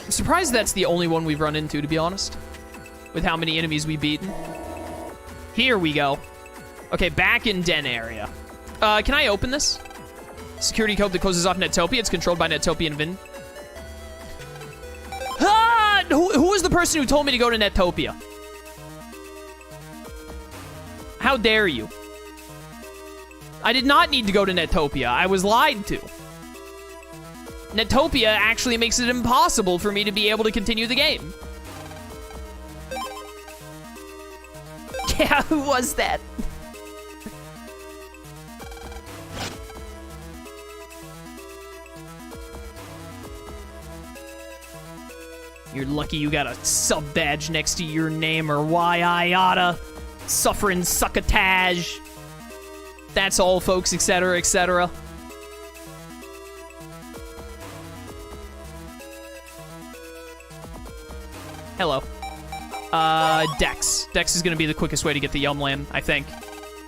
I'm surprised that's the only one we've run into, to be honest, with how many enemies we've beaten. Here we go. Okay, back in Den area. Can I open this? Security code that closes off Netopia. It's controlled by Netopia and Vin. Ah! Who was the person who told me to go to Netopia? How dare you? I did not need to go to Netopia. I was lied to. Netopia actually makes it impossible for me to be able to continue the game. Yeah, who was that? You're lucky you got a sub badge next to your name, or why I oughta suffering succotage. That's all, folks, etc., etc. Hello. Dex. Dex is gonna be the quickest way to get to Yumland, I think.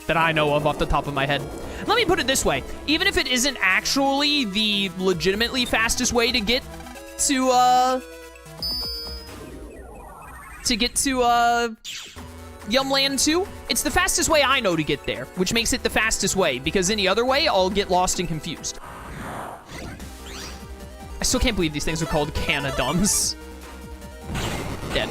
That I know of off the top of my head. Let me put it this way. Even if it isn't actually the legitimately fastest way to get to, Yumland 2, it's the fastest way I know to get there, which makes it the fastest way, because any other way, I'll get lost and confused. I still can't believe these things are called Canadums. Dead.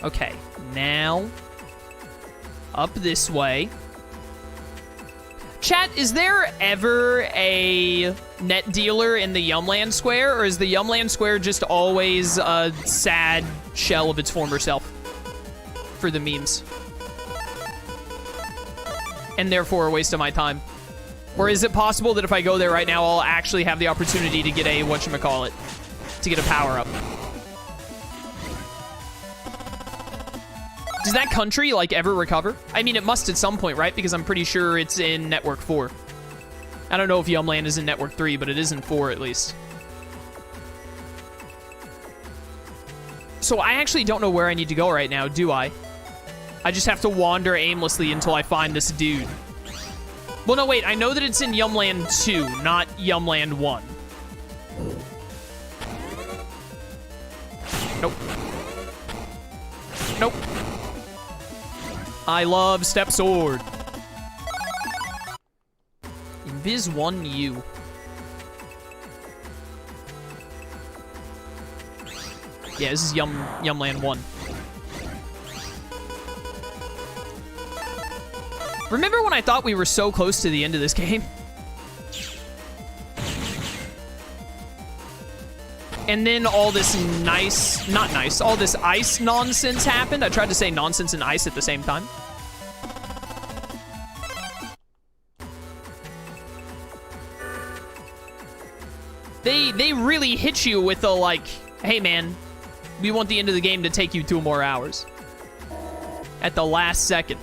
Okay, now up this way. Chat, is there ever a net dealer in the Yumland Square, or is the Yumland Square just always a sad shell of its former self for the memes? And therefore a waste of my time? Or is it possible that if I go there right now, I'll actually have the opportunity to get a, whatchamacallit, to get a power-up? Does that country, like, ever recover? I mean, it must at some point, right? Because I'm pretty sure it's in Network 4. I don't know if Yumland is in Network 3, but it is in 4 at least. So I actually don't know where I need to go right now, do I? I just have to wander aimlessly until I find this dude. Well, no, wait. I know that it's in Yumland 2, not Yumland 1. Nope. Nope. I love Step Sword. Invis 1U. Yeah, this is Yumland 1. Remember when I thought we were so close to the end of this game? And then all this all this ice nonsense happened. I tried to say nonsense and ice at the same time. They really hit you with the, like, hey man, we want the end of the game to take you 2 more hours. At the last second.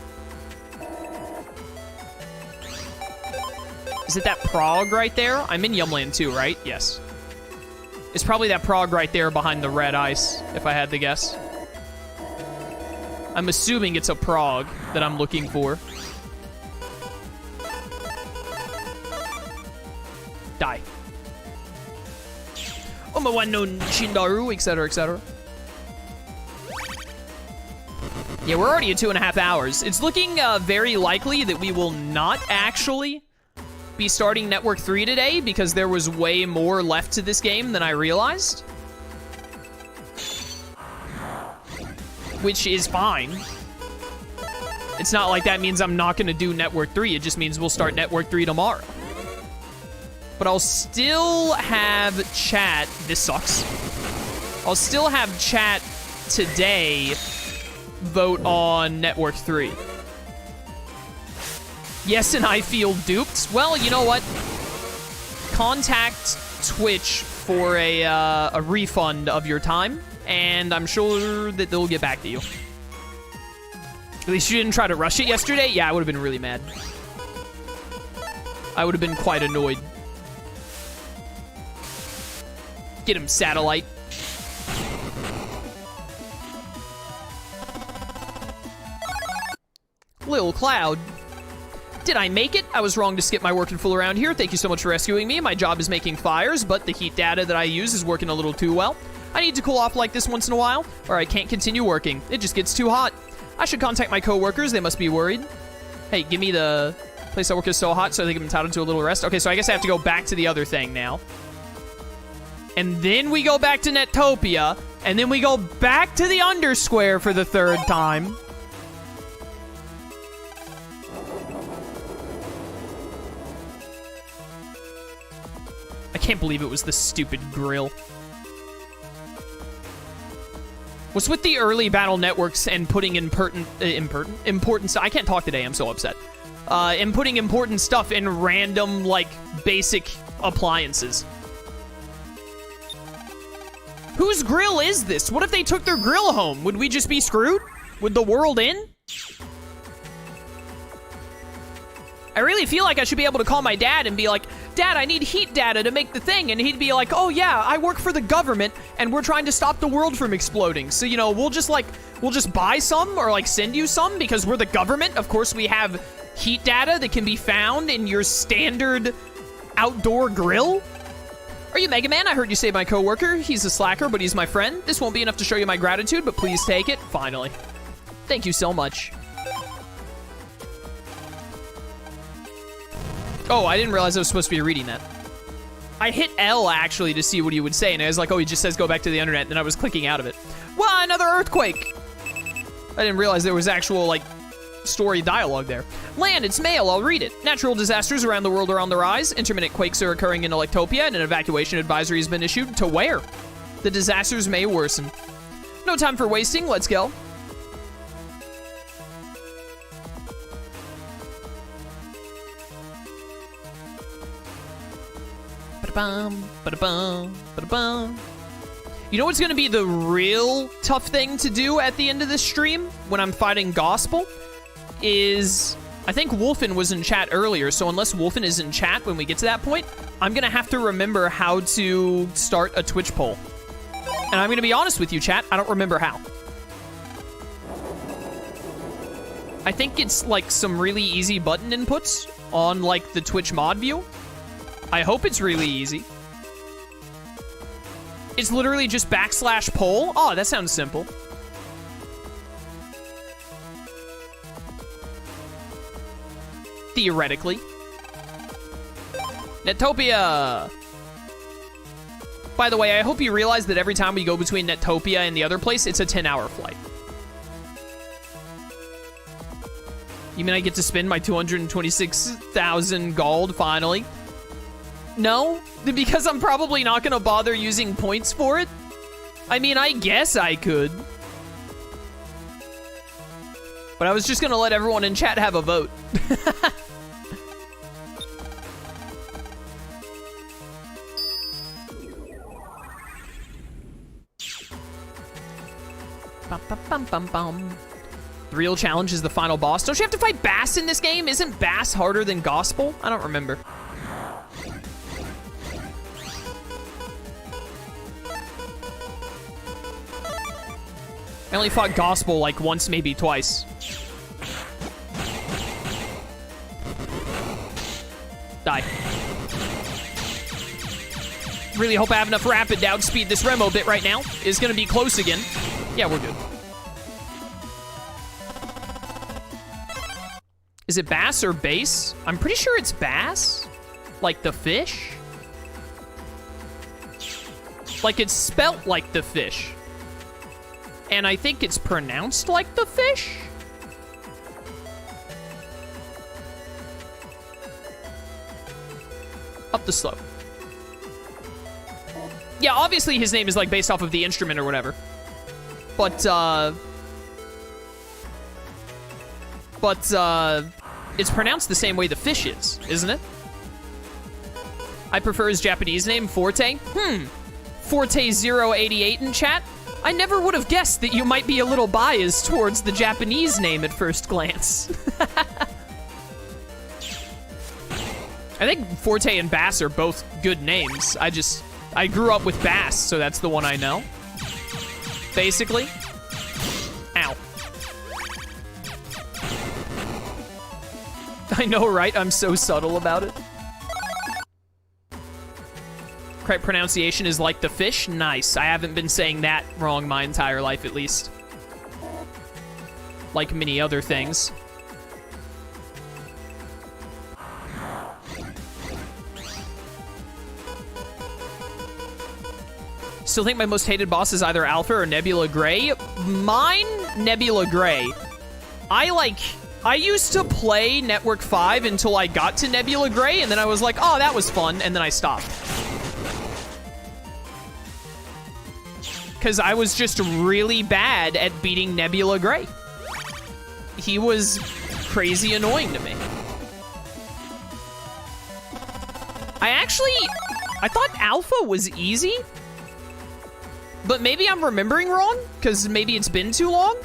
Is it that Prague right there? I'm in Yumland 2, right? Yes. It's probably that Prague right there behind the red ice, if I had to guess. I'm assuming it's a Prague that I'm looking for. Die. Omawan no Shindaru, etc., etc. Yeah, we're already at 2.5 hours. It's looking very likely that we will not actually be starting Network 3 today, because there was way more left to this game than I realized. Which is fine. It's not like that means I'm not going to do Network 3. It just means we'll start Network 3 tomorrow. But I'll still have chat. This sucks. I'll still have chat today vote on Network 3. Yes, and I feel duped. Well, you know what? Contact Twitch for a refund of your time, and I'm sure that they'll get back to you. At least you didn't try to rush it yesterday? Yeah, I would have been really mad. I would have been quite annoyed. Get him, Satellite. Lil Cloud. Did I make it? I was wrong to skip my work and fool around here. Thank you so much for rescuing me. My job is making fires, but the heat data that I use is working a little too well. I need to cool off like this once in a while, or I can't continue working. It just gets too hot. I should contact my coworkers. They must be worried. Hey, give me the place I work is so hot, so I think I'm entitled to a little rest. Okay, so I guess I have to go back to the other thing now. And then we go back to Netopia, and then we go back to the Undersquare for the 3rd time. I can't believe it was the stupid grill. What's with the early battle networks and putting important stuff? I can't talk today, I'm so upset. And putting important stuff in random, like, basic appliances. Whose grill is this? What if they took their grill home? Would we just be screwed? Would the world end? I really feel like I should be able to call my dad and be like, Dad, I need heat data to make the thing. And he'd be like, oh yeah, I work for the government and we're trying to stop the world from exploding. So, you know, we'll just buy some or like send you some because we're the government. Of course, we have heat data that can be found in your standard outdoor grill. Are you MegaMan? I heard you save my coworker. He's a slacker, but he's my friend. This won't be enough to show you my gratitude, but please take it. Finally. Thank you so much. Oh, I didn't realize I was supposed to be reading that. I hit L, actually, to see what he would say, and I was like, oh, he just says go back to the internet, and then I was clicking out of it. Wow, another earthquake! I didn't realize there was actual, like, story dialogue there. Lan, it's mail, I'll read it. Natural disasters around the world are on the rise. Intermittent quakes are occurring in Electopia, and an evacuation advisory has been issued. To where? The disasters may worsen. No time for wasting, let's go. Ba-da-bum, ba-da-bum, ba-da-bum. You know what's gonna be the real tough thing to do at the end of this stream when I'm fighting Gospel? Is, I think Wolfen was in chat earlier, so unless Wolfen is in chat when we get to that point, I'm gonna have to remember how to start a Twitch poll. And I'm gonna be honest with you, chat, I don't remember how. I think it's like some really easy button inputs on like the Twitch mod view. I hope it's really easy. It's literally just /poll. Oh, that sounds simple. Theoretically. Netopia! By the way, I hope you realize that every time we go between Netopia and the other place, it's a 10-hour flight. You mean I get to spend my 226,000 gold finally? No? Because I'm probably not gonna bother using points for it? I mean, I guess I could. But I was just gonna let everyone in chat have a vote. The real challenge is the final boss. Don't you have to fight Bass in this game? Isn't Bass harder than Gospel? I don't remember. I only fought Gospel like once, maybe twice. Die. Really hope I have enough rapid to outspeed this Remo bit right now. It's gonna be close again. Yeah, we're good. Is it Bass or Bass? I'm pretty sure it's Bass. Like the fish? Like it's spelt like the fish. And I think it's pronounced like the fish? Up the slope. Yeah, obviously his name is like based off of the instrument or whatever. But it's pronounced the same way the fish is, isn't it? I prefer his Japanese name, Forte. Forte088 in chat. I never would have guessed that you might be a little biased towards the Japanese name at first glance. I think Forte and Bass are both good names. I grew up with Bass, so that's the one I know. Basically. Ow. I know, right? I'm so subtle about it. Correct pronunciation is like the fish. Nice. I haven't been saying that wrong my entire life, at least. Like many other things. Still think my most hated boss is either Alpha or Nebula Gray. Mine, Nebula Gray. I used to play Network 5 until I got to Nebula Gray, and then I was like, oh, that was fun, and then I stopped. Because I was just really bad at beating Nebula Gray. He was crazy annoying to me. I thought Alpha was easy. But maybe I'm remembering wrong, because maybe it's been too long.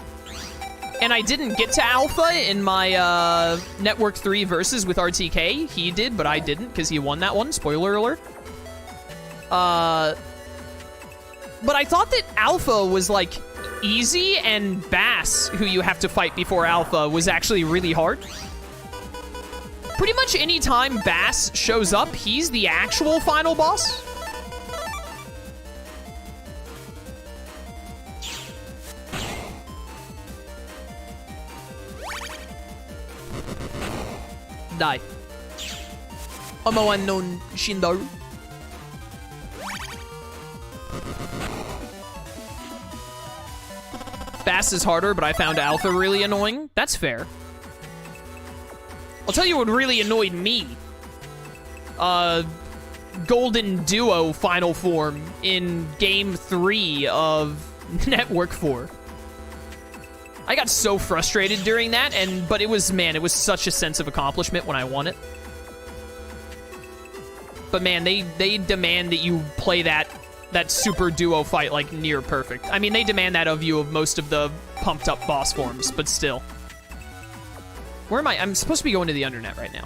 And I didn't get to Alpha in my Network 3 versus with RTK. He did, but I didn't, because he won that one. Spoiler alert. But I thought that Alpha was, like, easy, and Bass, who you have to fight before Alpha, was actually really hard. Pretty much any time Bass shows up, he's the actual final boss. Die. Omo unknown Shindaru. Bass is harder, but I found Alpha really annoying. That's fair. I'll tell you what really annoyed me. Golden Duo final form in Game 3 of Network 4. I got so frustrated during that, but it was, man, it was such a sense of accomplishment when I won it. But man, they demand that you play that super duo fight like near perfect. I mean, they demand that of you of most of the pumped up boss forms, but still. Where am I? I'm supposed to be going to the Undernet right now.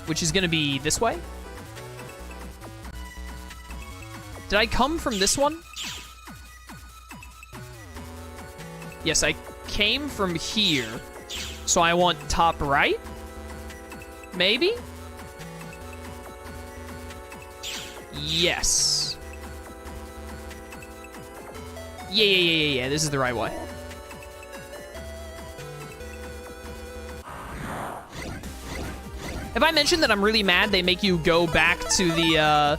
Which is gonna be this way? Did I come from this one? Yes, I came from here. So I want top right? Maybe? Yes. Yeah. This is the right way. Have I mentioned that I'm really mad they make you go back to the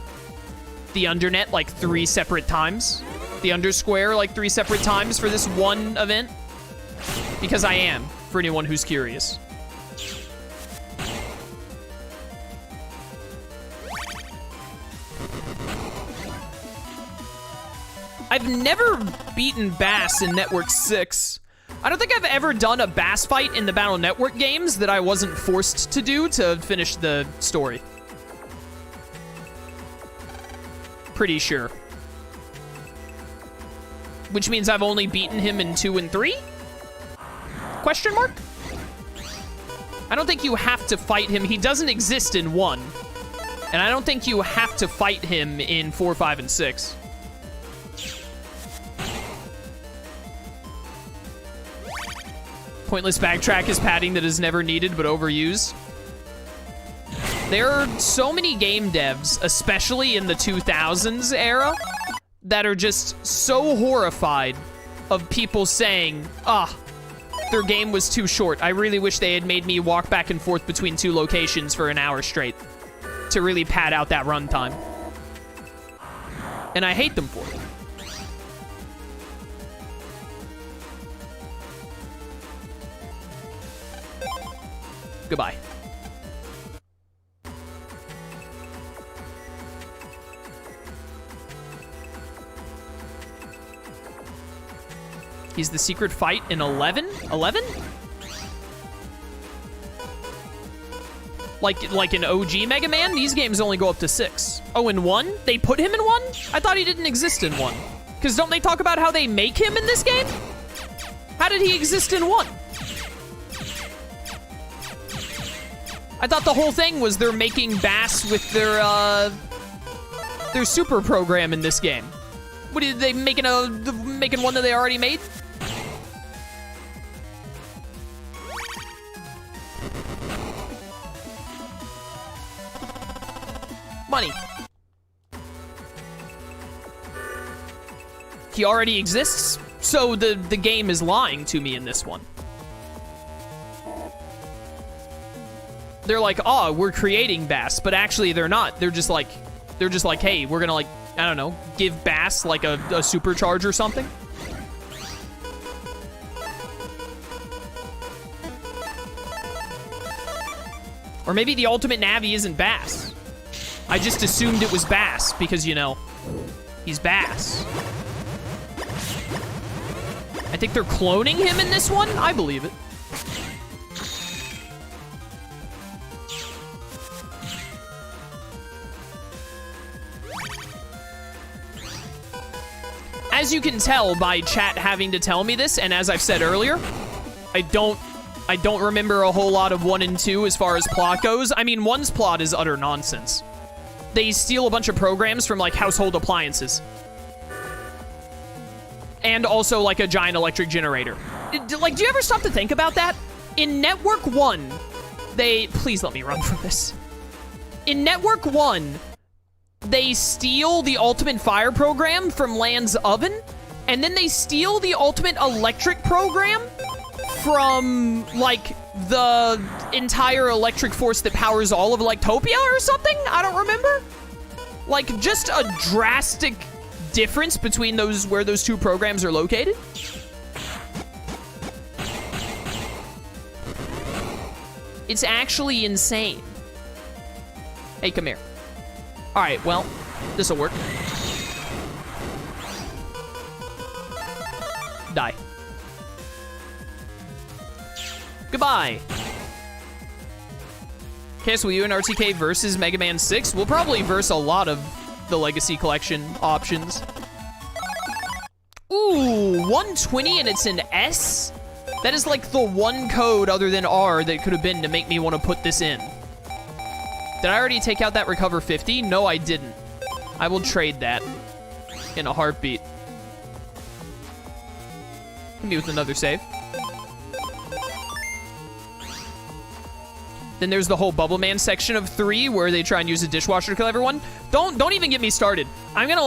Undernet like 3 separate times? The Undersquare like 3 separate times for this one event? Because I am, for anyone who's curious. I've never beaten Bass in Network 6. I don't think I've ever done a Bass fight in the Battle Network games that I wasn't forced to do to finish the story. Pretty sure. Which means I've only beaten him in 2 and 3? Question mark? I don't think you have to fight him. He doesn't exist in 1. And I don't think you have to fight him in 4, 5, and 6. Pointless backtrack is padding that is never needed but overused. There are so many game devs, especially in the 2000s era, that are just so horrified of people saying, their game was too short. I really wish they had made me walk back and forth between 2 locations for an hour straight to really pad out that runtime. And I hate them for it. Goodbye. He's the secret fight in 11? 11? Like an OG Mega Man? These games only go up to 6. Oh, in 1? They put him in 1? I thought he didn't exist in 1. Because don't they talk about how they make him in this game? How did he exist in 1? I thought the whole thing was they're making Bass with their super program in this game. What are they making one that they already made? Money. He already exists, so the game is lying to me in this one. They're like, oh, we're creating Bass, but actually they're not. They're just like, hey, we're gonna, like, I don't know, give Bass like a supercharge or something. Or maybe the ultimate Navi isn't Bass. I just assumed it was Bass because, you know, he's Bass. I think they're cloning him in this one. I believe it. As you can tell by chat having to tell me this, and as I've said earlier, I don't remember a whole lot of 1 and 2 as far as plot goes. I mean, 1's plot is utter nonsense. They steal a bunch of programs from, like, household appliances. And also, like, a giant electric generator. Like, do you ever stop to think about that? In Network 1, please let me run from this. In Network 1, they steal the ultimate fire program from Lan's oven, and then they steal the ultimate electric program from, like, the entire electric force that powers all of Electopia or something? I don't remember. Like, just a drastic difference between where those two programs are located. It's actually insane. Hey, come here. All right, well, this'll work. Die. Goodbye. Okay, so will you and RTK versus MegaMan 6? We'll probably verse a lot of the Legacy Collection options. Ooh, 120 and it's an S? That is like the one code other than R that could have been to make me want to put this in. Did I already take out that recover 50? No, I didn't. I will trade that in a heartbeat. Hit me with another save. Then there's the whole Bubble Man section of 3 where they try and use a dishwasher to kill everyone. Don't even get me started. I'm gonna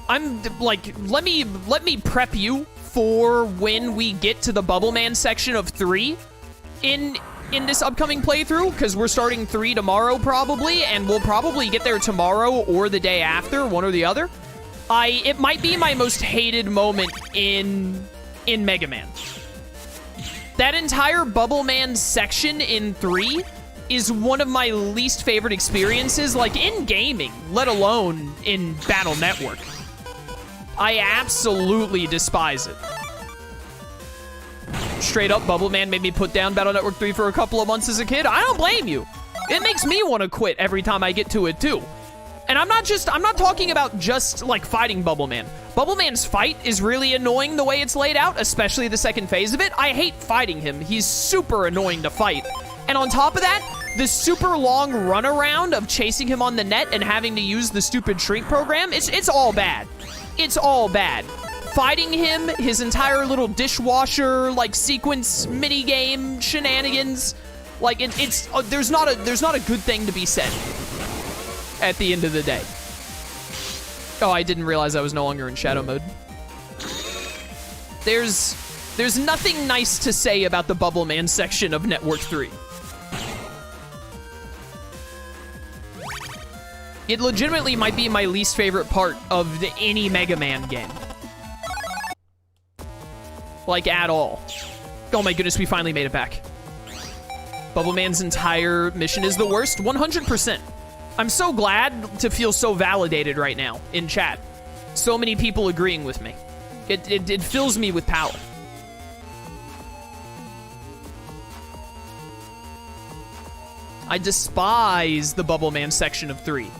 let me prep you for when we get to the Bubble Man section of 3 in this upcoming playthrough, because we're starting 3 tomorrow probably, and we'll probably get there tomorrow or the day after, one or the other. It might be my most hated moment in Mega Man. That entire Bubble Man section in 3 is one of my least favorite experiences, like, in gaming, let alone in Battle Network. I absolutely despise it. Straight up, Bubble Man made me put down Battle Network 3 for a couple of months as a kid. I don't blame you. It makes me want to quit every time I get to it, too. And I'm not talking about just, like, fighting Bubble Man. Bubble Man's fight is really annoying the way it's laid out, especially the second phase of it. I hate fighting him. He's super annoying to fight. And on top of that, the super long runaround of chasing him on the net and having to use the stupid shrink program, it's all bad. It's all bad. Fighting him, his entire little dishwasher, like, sequence minigame shenanigans, like, there's not a good thing to be said at the end of the day. Oh, I didn't realize I was no longer in shadow mode. There's nothing nice to say about the Bubble Man section of Network 3. It legitimately might be my least favorite part of any Mega Man game. Like, at all. Oh my goodness, we finally made it back. Bubble Man's entire mission is the worst? 100%. I'm so glad to feel so validated right now in chat. So many people agreeing with me. It fills me with power. I despise the Bubble Man section of 3.